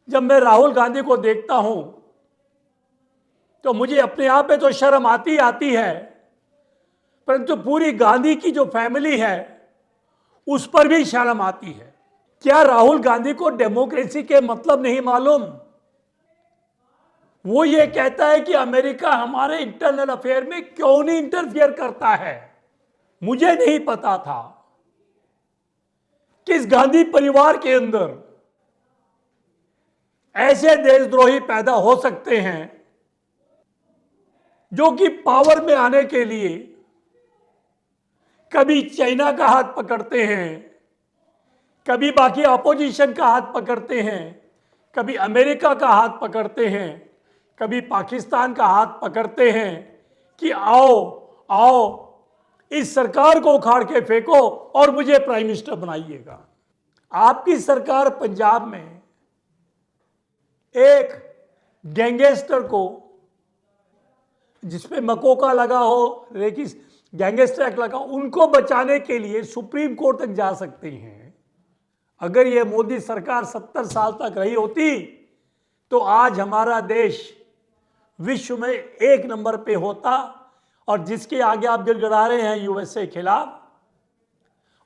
जब मैं राहुल गांधी को देखता हूं तो मुझे अपने आप में तो शर्म आती है, परंतु पूरी गांधी की जो फैमिली है उस पर भी शर्म आती है। क्या राहुल गांधी को डेमोक्रेसी के मतलब नहीं मालूम? वो ये कहता है कि अमेरिका हमारे इंटरनल अफेयर में क्यों नहीं इंटरफियर करता है। मुझे नहीं पता था कि इस गांधी परिवार के अंदर ऐसे देशद्रोही पैदा हो सकते हैं जो कि पावर में आने के लिए कभी चाइना का हाथ पकड़ते हैं, कभी बाकी अपोजिशन का हाथ पकड़ते हैं, कभी अमेरिका का हाथ पकड़ते हैं, कभी पाकिस्तान का हाथ पकड़ते हैं कि आओ आओ इस सरकार को उखाड़ के फेंको और मुझे प्राइम मिनिस्टर बनाइएगा। आपकी सरकार पंजाब में एक गैंगस्टर को, जिसपे मकोका लगा हो, रेकिस गैंगस्टर एक्ट लगा, उनको बचाने के लिए सुप्रीम कोर्ट तक जा सकते हैं। अगर ये मोदी सरकार 70 साल तक रही होती तो आज हमारा देश विश्व में 1 नंबर पे होता, और जिसके आगे आप गिड़गिड़ा रहे हैं यूएसए खिलाफ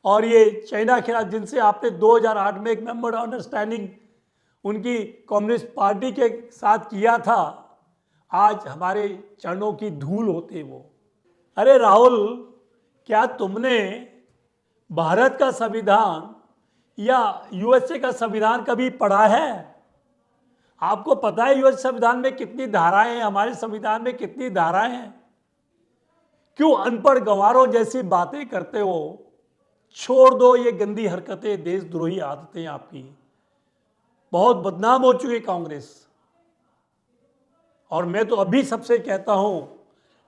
और ये चाइना खिलाफ, जिनसे आपने 2008 में एक मेमोरेंडम अंडरस्टैंडिंग उनकी कम्युनिस्ट पार्टी के साथ किया था, आज हमारे चरणों की धूल होते वो। अरे राहुल, क्या तुमने भारत का संविधान या यूएसए का संविधान कभी पढ़ा है? आपको पता है यूएस संविधान में कितनी धाराएं हैं, हमारे संविधान में कितनी धाराएं हैं? क्यों अनपढ़ गंवारों जैसी बातें करते हो? छोड़ दो ये गंदी हरकतें, देशद्रोही आदतें आपकी। बहुत बदनाम हो चुकी कांग्रेस। और मैं तो अभी सबसे कहता हूं,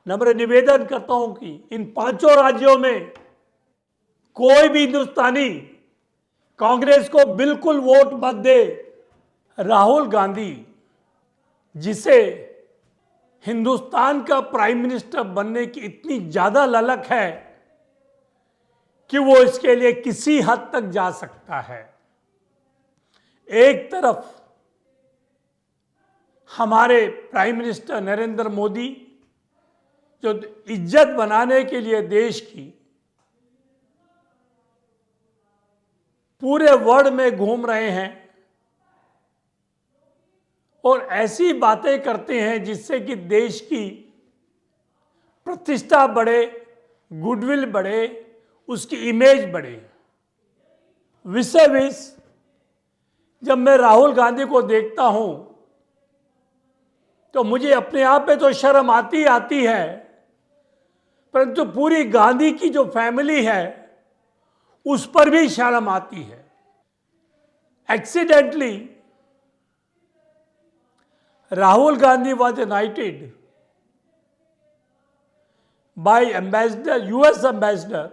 नम्र निवेदन करता हूं कि इन 5 राज्यों में कोई भी हिंदुस्तानी कांग्रेस को बिल्कुल वोट मत दे। राहुल गांधी, जिसे हिंदुस्तान का प्राइम मिनिस्टर बनने की इतनी ज्यादा ललक है कि वो इसके लिए किसी हद तक जा सकता है। एक तरफ हमारे प्राइम मिनिस्टर नरेंद्र मोदी जो इज्जत बनाने के लिए देश की पूरे वर्ल्ड में घूम रहे हैं और ऐसी बातें करते हैं जिससे कि देश की प्रतिष्ठा बढ़े, गुडविल बढ़े, उसकी इमेज बढ़े। विशेष जब मैं राहुल गांधी को देखता हूं तो मुझे अपने आप में तो शर्म आती है, परंतु पूरी गांधी की जो फैमिली है उस पर भी शर्म आती है। Accidentally Rahul Gandhi was knighted by US Ambassador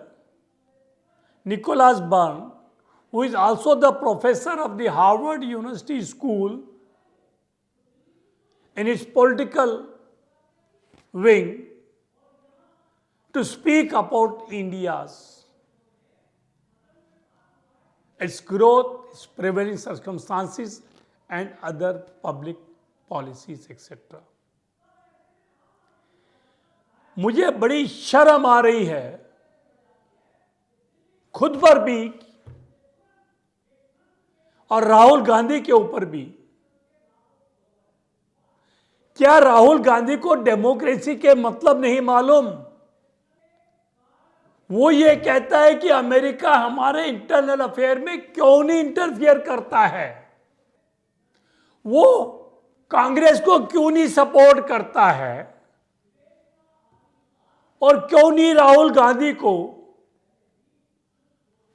Nicholas Byrne, who is also the professor of the Harvard University School in its political wing, to speak about its growth, its prevailing circumstances, and other public policies etcetera. मुझे बड़ी शर्म आ रही है खुद पर भी और राहुल गांधी के ऊपर भी। क्या राहुल गांधी को डेमोक्रेसी के मतलब नहीं मालूम? वो ये कहता है कि अमेरिका हमारे इंटरनल अफेयर में क्यों नहीं इंटरफियर करता है, वो कांग्रेस को क्यों नहीं सपोर्ट करता है, और क्यों नहीं राहुल गांधी को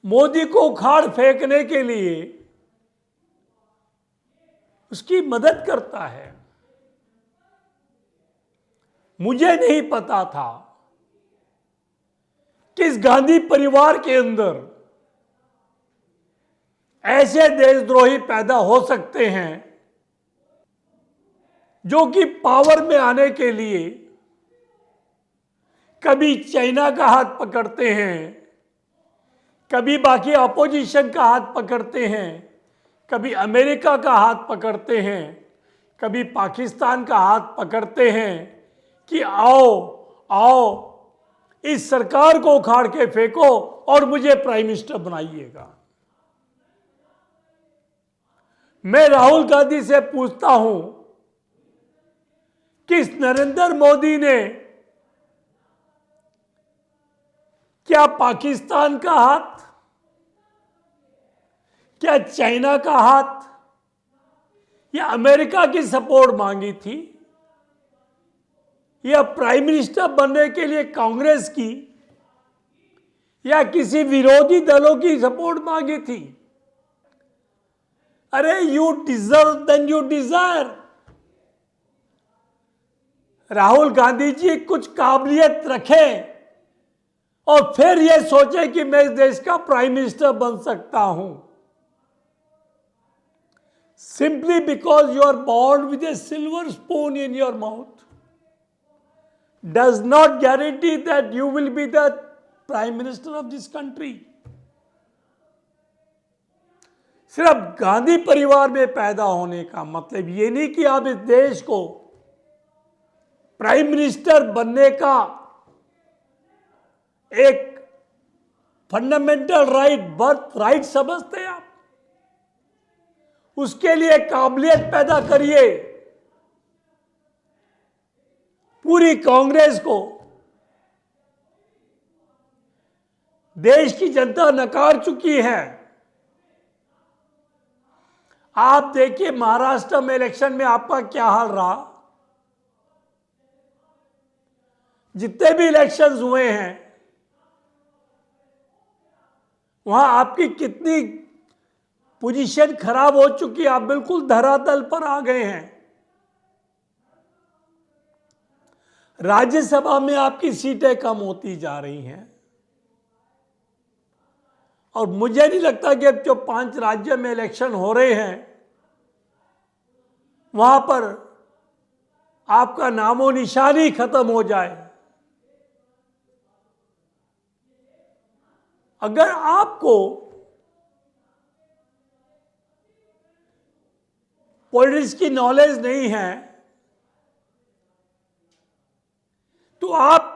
मोदी को उखाड़ फेंकने के लिए उसकी मदद करता है। मुझे नहीं पता था कि इस गांधी परिवार के अंदर ऐसे देशद्रोही पैदा हो सकते हैं जो कि पावर में आने के लिए कभी चाइना का हाथ पकड़ते हैं, कभी बाकी अपोजिशन का हाथ पकड़ते हैं, कभी अमेरिका का हाथ पकड़ते हैं, कभी पाकिस्तान का हाथ पकड़ते हैं कि आओ आओ इस सरकार को उखाड़ के फेंको और मुझे प्राइम मिनिस्टर बनाइएगा। मैं राहुल गांधी से पूछता हूं कि इस नरेंद्र मोदी ने क्या पाकिस्तान का हाथ, क्या चाइना का हाथ या अमेरिका की सपोर्ट मांगी थी, या प्राइम मिनिस्टर बनने के लिए कांग्रेस की या किसी विरोधी दलों की सपोर्ट मांगी थी? अरे you deserve then you desire. Rahul Gandhi ji कुछ काबिलियत रखें और फिर यह सोचे कि मैं इस देश का प्राइम मिनिस्टर बन सकता हूं। Simply because you are born with a silver spoon in your mouth does not guarantee that you will be the prime minister of this country. सिर्फ गांधी परिवार में पैदा होने का मतलब ये नहीं कि आप इस देश को प्राइम मिनिस्टर बनने का एक फंडामेंटल राइट, बर्थ राइट समझते हैं आप। उसके लिए काबिलियत पैदा करिए। पूरी कांग्रेस को देश की जनता नकार चुकी है। आप देखिए महाराष्ट्र में इलेक्शन में आपका क्या हाल रहा। जितने भी इलेक्शंस हुए हैं वहां आपकी कितनी पोजीशन खराब हो चुकी है, आप बिल्कुल धरातल पर आ गए हैं। राज्यसभा में आपकी सीटें कम होती जा रही हैं और मुझे नहीं लगता कि अब जो 5 राज्य में इलेक्शन हो रहे हैं वहां पर आपका नामो निशान ही खत्म हो जाए। अगर आपको पॉलिटिक्स की नॉलेज नहीं है तो आप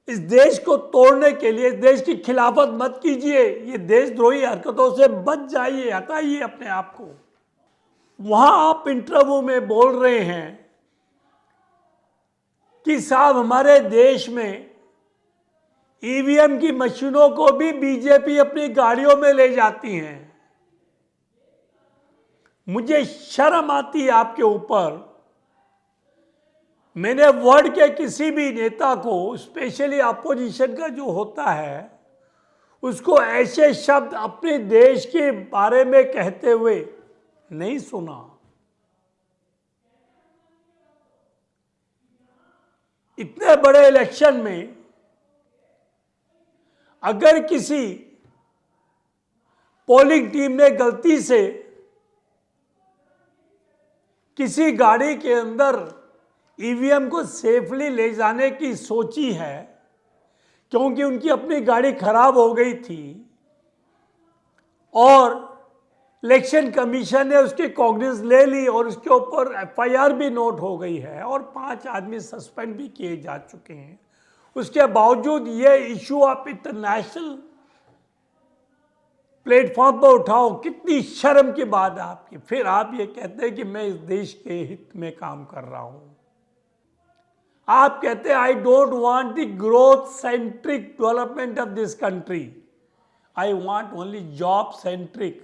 इस देश को तोड़ने के लिए, इस देश की खिलाफत मत कीजिए। ये देशद्रोही हरकतों से बच जाइए, हटाइए अपने आप को। वहां आप इंटरव्यू में बोल रहे हैं कि साहब हमारे देश में ईवीएम की मशीनों को भी बीजेपी अपनी गाड़ियों में ले जाती हैं। मुझे शर्म आती है आपके ऊपर। मैंने वर्ल्ड के किसी भी नेता को, स्पेशली अपोजिशन का जो होता है, उसको ऐसे शब्द अपने देश के बारे में कहते हुए नहीं सुना। इतने बड़े इलेक्शन में अगर किसी पोलिंग टीम ने गलती से किसी गाड़ी के अंदर ईवीएम को सेफली ले जाने की सोची है क्योंकि उनकी अपनी गाड़ी खराब हो गई थी और इलेक्शन कमीशन ने उसकी कॉग्निज ले ली और उसके ऊपर एफआईआर भी नोट हो गई है और 5 आदमी सस्पेंड भी किए जा चुके हैं। उसके बावजूद ये इशू आप इंटरनेशनल प्लेटफॉर्म पर उठाओ, कितनी शर्म की बात है आपकी। फिर आप ये कहते हैं कि मैं इस देश के हित में काम कर रहा हूं। आप कहते हैं I don't want the growth centric development of this country, I want only job centric.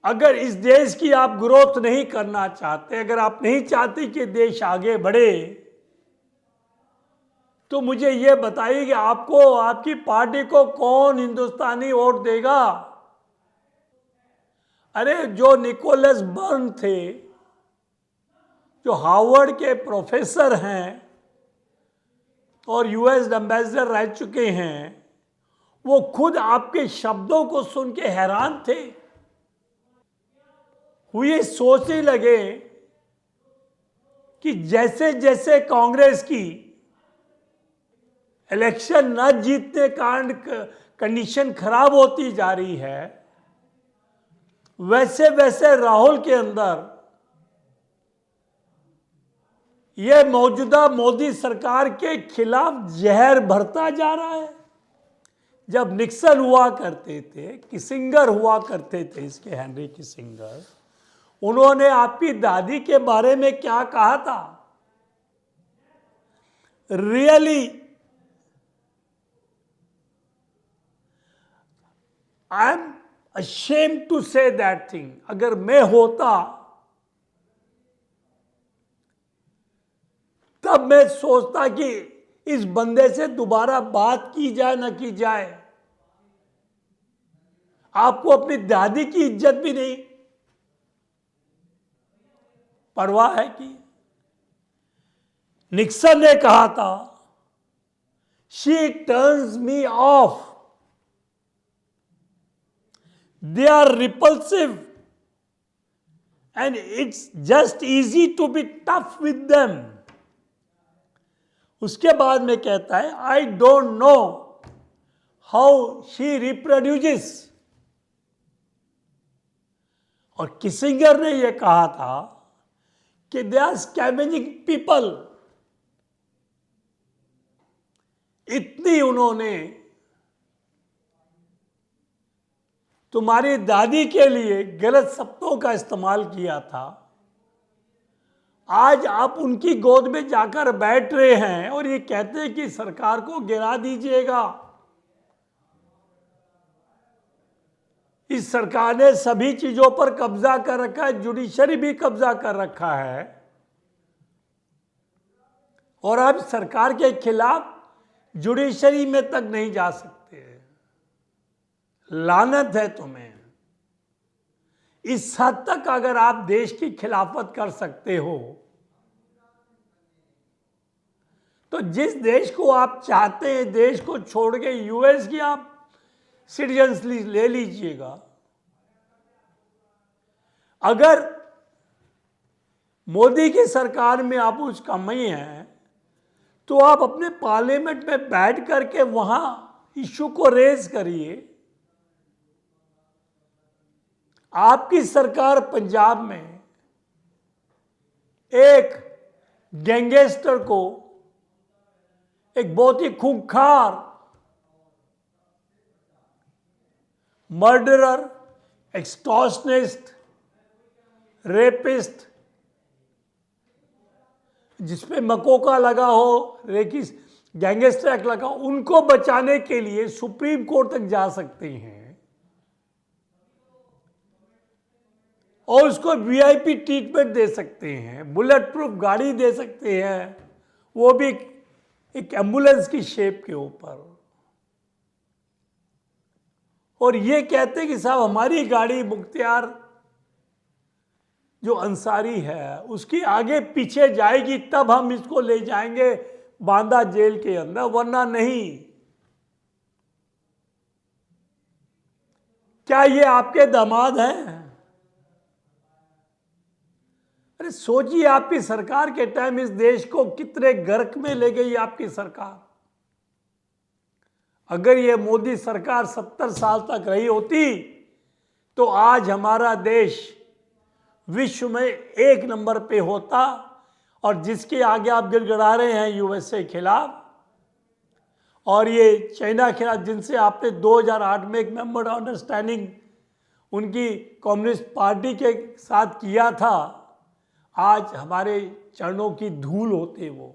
अगर इस देश की आप ग्रोथ नहीं करना चाहते, अगर आप नहीं चाहते कि देश आगे बढ़े, तो मुझे यह बताइए कि आपको, आपकी पार्टी को कौन हिंदुस्तानी वोट देगा? अरे जो निकोलस बर्न थे, जो हार्वर्ड के प्रोफेसर हैं और यूएस एम्बेसडर रह चुके हैं, वो खुद आपके शब्दों को सुन के हैरान थे। वो ये सोचने लगे कि जैसे जैसे कांग्रेस की इलेक्शन न जीतने कारण कंडीशन खराब होती जा रही है, वैसे वैसे राहुल के अंदर यह मौजूदा मोदी सरकार के खिलाफ जहर भरता जा रहा है। जब निक्सन हुआ करते थे, किसिंगर हुआ करते थे, इसके हेनरी किसिंगर, उन्होंने आपकी दादी के बारे में क्या कहा था? Really I am ashamed to say that thing. अगर मैं होता तब मैं सोचता कि इस बंदे से दोबारा बात की जाए ना की जाए। आपको अपनी दादी की इज्जत भी नहीं परवाह है कि निक्सन ने कहा था, she turns me off, they are repulsive and it's just easy to be tough with them. उसके बाद में कहता है, I don't know how she reproduces. और किसिंगर ने यह कहा था कि दे आर स्कैवेंजिंग पीपल। इतनी उन्होंने तुम्हारी दादी के लिए गलत शब्दों का इस्तेमाल किया था। आज आप उनकी गोद में जाकर बैठ रहे हैं और ये कहते हैं कि सरकार को गिरा दीजिएगा। इस सरकार ने सभी चीजों पर कब्जा कर रखा है, जुडिशरी भी कब्जा कर रखा है, और आप सरकार के खिलाफ जुडिशरी में तक नहीं जा सकते। लानत है तुम्हें। इस हद तक अगर आप देश की खिलाफत कर सकते हो तो जिस देश को आप चाहते हैं, देश को छोड़ के यूएस की आप सिटीजन्स ले लीजिएगा। अगर मोदी की सरकार में आप उस कमी है तो आप अपने पार्लियामेंट में बैठ करके वहां इशू को रेज करिए। आपकी सरकार पंजाब में एक गैंगस्टर को, एक बहुत ही खूंखार मर्डरर, एक्सटॉर्शनिस्ट, रेपिस्ट, जिसपे मकोका लगा हो, रेकिस गैंगस्टर एक्ट लगा, उनको बचाने के लिए सुप्रीम कोर्ट तक जा सकते हैं और उसको वीआईपी ट्रीटमेंट दे सकते हैं, बुलेट प्रूफ गाड़ी दे सकते हैं, वो भी एक एम्बुलेंस की शेप के ऊपर। और ये कहते हैं कि साहब हमारी गाड़ी मुख्तियार जो अंसारी है उसकी आगे पीछे जाएगी तब हम इसको ले जाएंगे बांदा जेल के अंदर, वरना नहीं। क्या ये आपके दामाद हैं? अरे सोचिए, आपकी सरकार के टाइम इस देश को कितने गर्क में ले गई आपकी सरकार। अगर ये मोदी सरकार 70 साल तक रही होती तो आज हमारा देश विश्व में 1 नंबर पे होता, और जिसके आगे आप गिड़गिड़ा रहे हैं यूएसए खिलाफ और ये चाइना खिलाफ, जिनसे आपने 2008 में एक मेमोरेंडम ऑफ अंडरस्टैंडिंग उनकी कम्युनिस्ट पार्टी के साथ किया था, आज हमारे चरणों की धूल होते वो।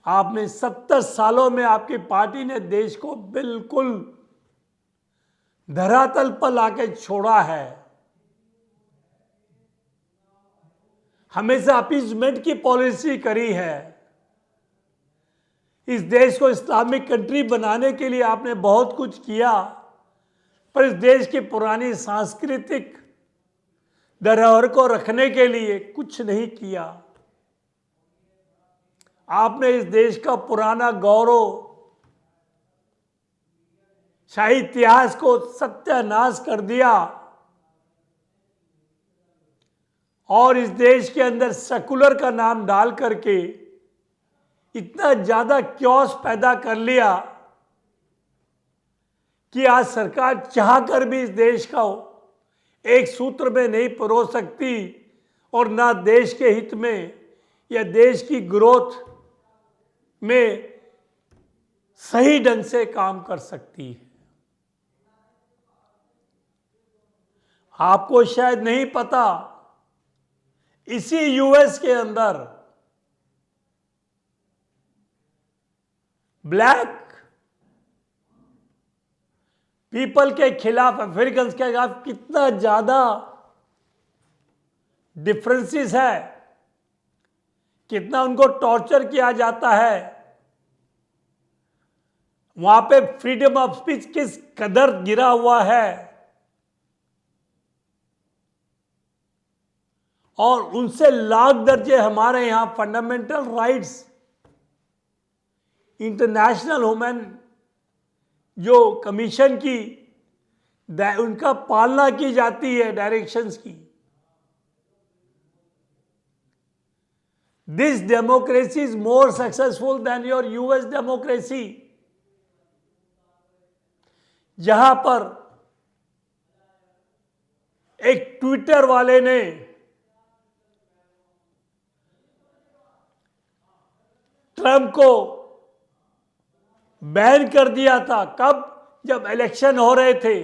आपने 70 सालों में आपकी पार्टी ने देश को बिल्कुल धरातल पर लाके छोड़ा है। हमेशा अपीजमेंट की पॉलिसी करी है। इस देश को इस्लामिक कंट्री बनाने के लिए आपने बहुत कुछ किया, पर इस देश की पुरानी सांस्कृतिक धरोहर को रखने के लिए कुछ नहीं किया। आपने इस देश का पुराना गौरव, शाही इतिहास को सत्यानाश कर दिया और इस देश के अंदर सेकुलर का नाम डाल करके इतना ज्यादा क्योस पैदा कर लिया कि आज सरकार चाहकर भी इस देश का एक सूत्र में नहीं पिरो सकती और ना देश के हित में या देश की ग्रोथ में सही ढंग से काम कर सकती है। आपको शायद नहीं पता, इसी यूएस के अंदर ब्लैक पीपल के खिलाफ, अफ्रीकन के खिलाफ कितना ज्यादा डिफरेंसेस है, कितना उनको टॉर्चर किया जाता है, वहां पे फ्रीडम ऑफ स्पीच किस कदर गिरा हुआ है, और उनसे लाख दर्जे हमारे यहां फंडामेंटल राइट्स, इंटरनेशनल ह्यूमन जो कमीशन की उनका पालना की जाती है, डायरेक्शंस की। This democracy is more successful than your US democracy, जहां पर एक ट्विटर वाले ने ट्रंप को बैन कर दिया था। कब? जब इलेक्शन हो रहे थे,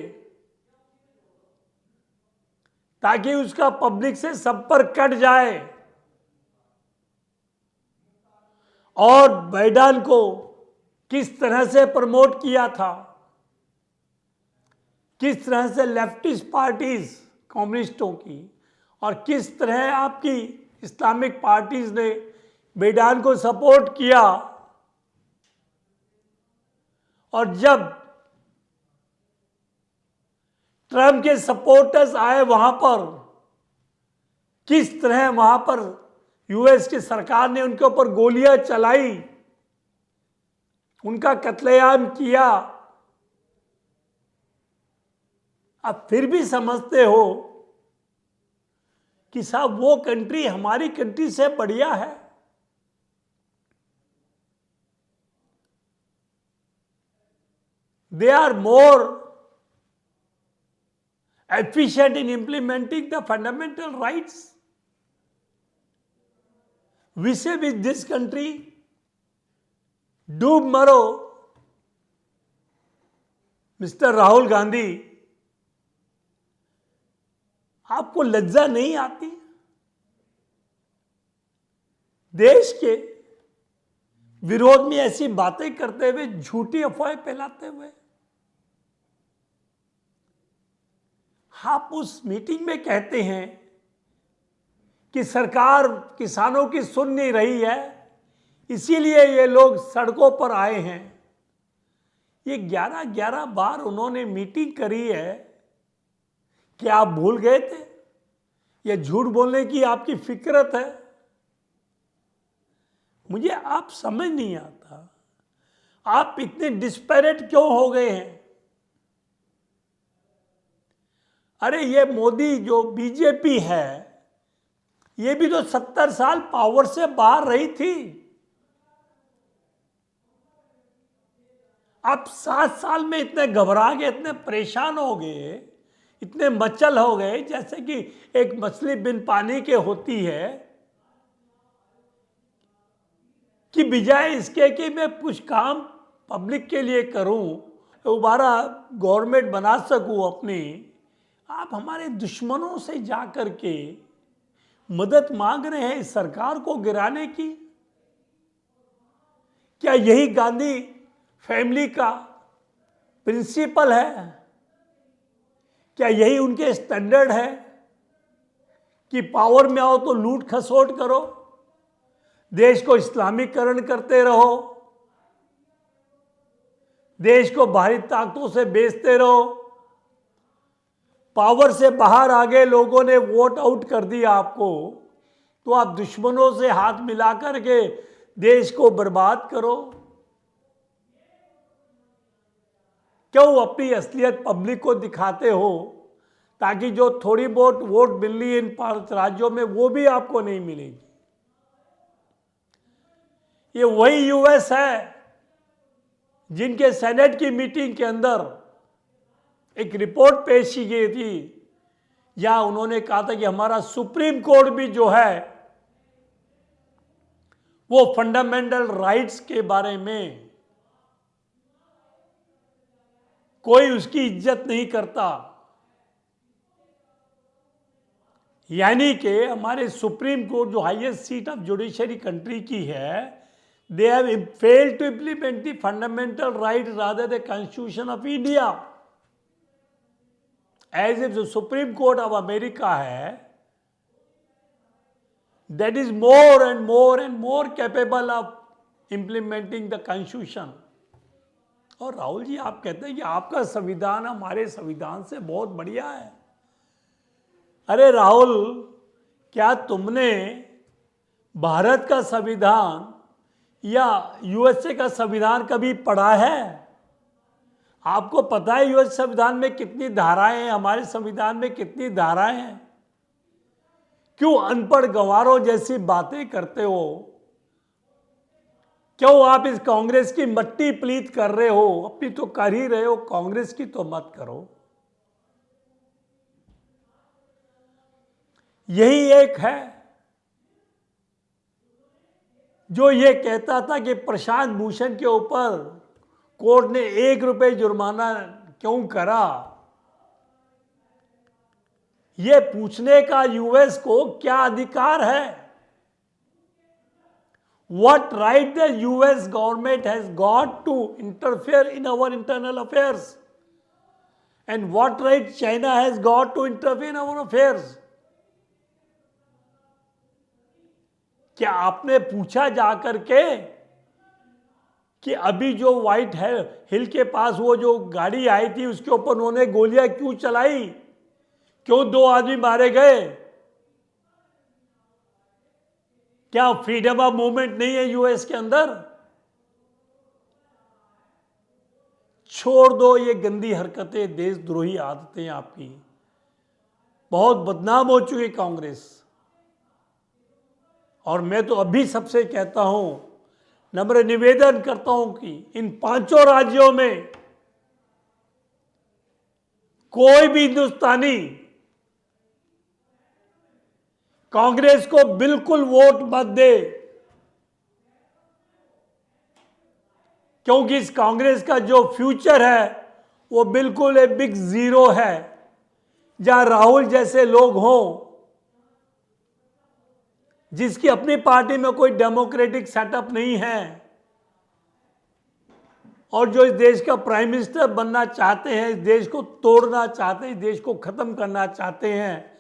ताकि उसका पब्लिक से संपर्क कट जाए, और बाइडेन को किस तरह से प्रमोट किया था, किस तरह से लेफ्टिस्ट पार्टीज कम्युनिस्टों की और किस तरह आपकी इस्लामिक पार्टीज ने बाइडेन को सपोर्ट किया, और जब ट्रंप के सपोर्टर्स आए वहां पर, किस तरह वहां पर यूएस की सरकार ने उनके ऊपर गोलियां चलाई, उनका कत्लेआम किया। आप फिर भी समझते हो कि साहब वो कंट्री हमारी कंट्री से बढ़िया है। They are more efficient in implementing the fundamental rights. We say with this country, डूब मरो। मिस्टर राहुल गांधी, आपको लज्जा नहीं आती देश के विरोध में ऐसी बातें करते हुए, झूठी अफवाहें फैलाते हुए? आप उस मीटिंग में कहते हैं कि सरकार किसानों की सुन नहीं रही है, इसीलिए ये लोग सड़कों पर आए हैं। ये 11 बार उन्होंने मीटिंग करी है। क्या आप भूल गए थे? ये झूठ बोलने की आपकी फिक्रत है? मुझे आप समझ नहीं आता, आप इतने डिस्पैरेट क्यों हो गए हैं? अरे ये मोदी जो बीजेपी है, ये भी तो 70 साल पावर से बाहर रही थी। आप 7 साल में इतने घबरा गए, इतने परेशान हो गए, इतने मचल हो गए, जैसे कि एक मछली बिन पानी के होती है, कि बजाय इसके कि मैं कुछ काम पब्लिक के लिए करूं, दोबारा गवर्नमेंट बना सकूं अपनी, आप हमारे दुश्मनों से जाकर के मदद मांग रहे हैं इस सरकार को गिराने की। क्या यही गांधी फैमिली का प्रिंसिपल है? क्या यही उनके स्टैंडर्ड है कि पावर में आओ तो लूट खसोट करो, देश को इस्लामीकरण करते रहो, देश को बाहरी ताकतों से बेचते रहो, पावर से बाहर आ गए, लोगों ने वोट आउट कर दिया आपको, तो आप दुश्मनों से हाथ मिला करके देश को बर्बाद करो? क्यों अपनी असलियत पब्लिक को दिखाते हो, ताकि जो थोड़ी बहुत वोट मिल रही है इन 5 राज्यों में, वो भी आपको नहीं मिलेगी? ये वही यूएस है जिनके सेनेट की मीटिंग के अंदर एक रिपोर्ट पेश की गई थी, या उन्होंने कहा था कि हमारा सुप्रीम कोर्ट भी जो है वो फंडामेंटल राइट्स के बारे में कोई उसकी इज्जत नहीं करता। यानी कि हमारे सुप्रीम कोर्ट जो highest seat of judiciary country की है, they have failed to implement the fundamental right rather the constitution of India. As if जो सुप्रीम कोर्ट ऑफ अमेरिका है, that is more and more capable of implementing the constitution. और राहुल जी, आप कहते हैं कि आपका संविधान हमारे संविधान से बहुत बढ़िया है। अरे राहुल, क्या तुमने भारत का संविधान या यूएसए का संविधान कभी पढ़ा है? आपको पता है यूएस संविधान में कितनी धाराएं हैं, हमारे संविधान में कितनी धाराएं हैं? क्यों अनपढ़ गंवारों जैसी बातें करते हो? क्यों आप इस कांग्रेस की मट्टी प्लीत कर रहे हो? अपनी तो कर ही रहे हो, कांग्रेस की तो मत करो। यही एक है जो ये कहता था कि प्रशांत भूषण के ऊपर कोर्ट ने ₹1 जुर्माना क्यों करा। ये पूछने का यूएस को क्या अधिकार है? What right the US government has got to interfere in our internal affairs? And what right China has got to interfere in our affairs? क्या आपने पूछा जाकर के कि अभी जो व्हाइट हिल के पास वो जो गाड़ी आई थी उसके ऊपर उन्होंने गोलियां क्यों चलाई? क्यों 2 आदमी मारे गए? क्या फ्रीडम ऑफ मूवमेंट नहीं है यूएस के अंदर? छोड़ दो ये गंदी हरकतें, देशद्रोही आदतें आपकी। बहुत बदनाम हो चुकी कांग्रेस। और मैं तो अभी सबसे कहता हूं, नम्र निवेदन करता हूं कि इन 5 राज्यों में कोई भी हिंदुस्तानी कांग्रेस को बिल्कुल वोट मत दे, क्योंकि इस कांग्रेस का जो फ्यूचर है वो बिल्कुल एक बिग जीरो है। जहां राहुल जैसे लोग हों, जिसकी अपनी पार्टी में कोई डेमोक्रेटिक सेटअप नहीं है और जो इस देश का प्राइम मिनिस्टर बनना चाहते हैं, इस देश को तोड़ना चाहते हैं, इस देश को खत्म करना चाहते हैं,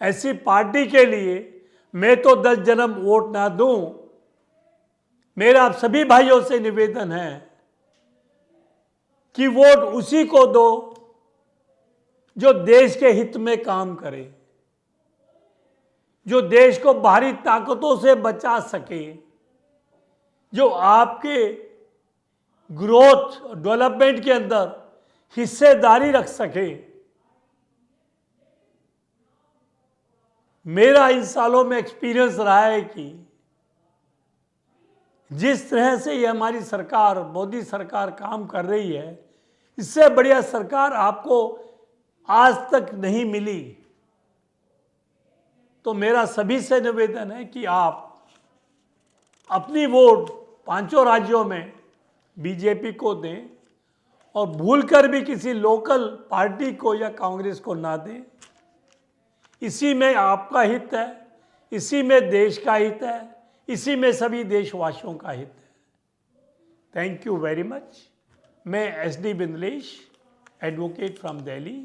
ऐसी पार्टी के लिए मैं तो 10 जन्म वोट ना दूं। मेरा आप सभी भाइयों से निवेदन है कि वोट उसी को दो जो देश के हित में काम करे, जो देश को बाहरी ताकतों से बचा सके, जो आपके ग्रोथ डेवलपमेंट के अंदर हिस्सेदारी रख सके। मेरा इन सालों में एक्सपीरियंस रहा है कि जिस तरह से ये हमारी सरकार, मोदी सरकार काम कर रही है, इससे बढ़िया सरकार आपको आज तक नहीं मिली। तो मेरा सभी से निवेदन है कि आप अपनी वोट 5 राज्यों में बीजेपी को दें और भूलकर भी किसी लोकल पार्टी को या कांग्रेस को ना दें। इसी में आपका हित है, इसी में देश का हित है, इसी में सभी देशवासियों का हित है। Thank you very much. मैं SD बिंदलेश, एडवोकेट फ्रॉम दिल्ली।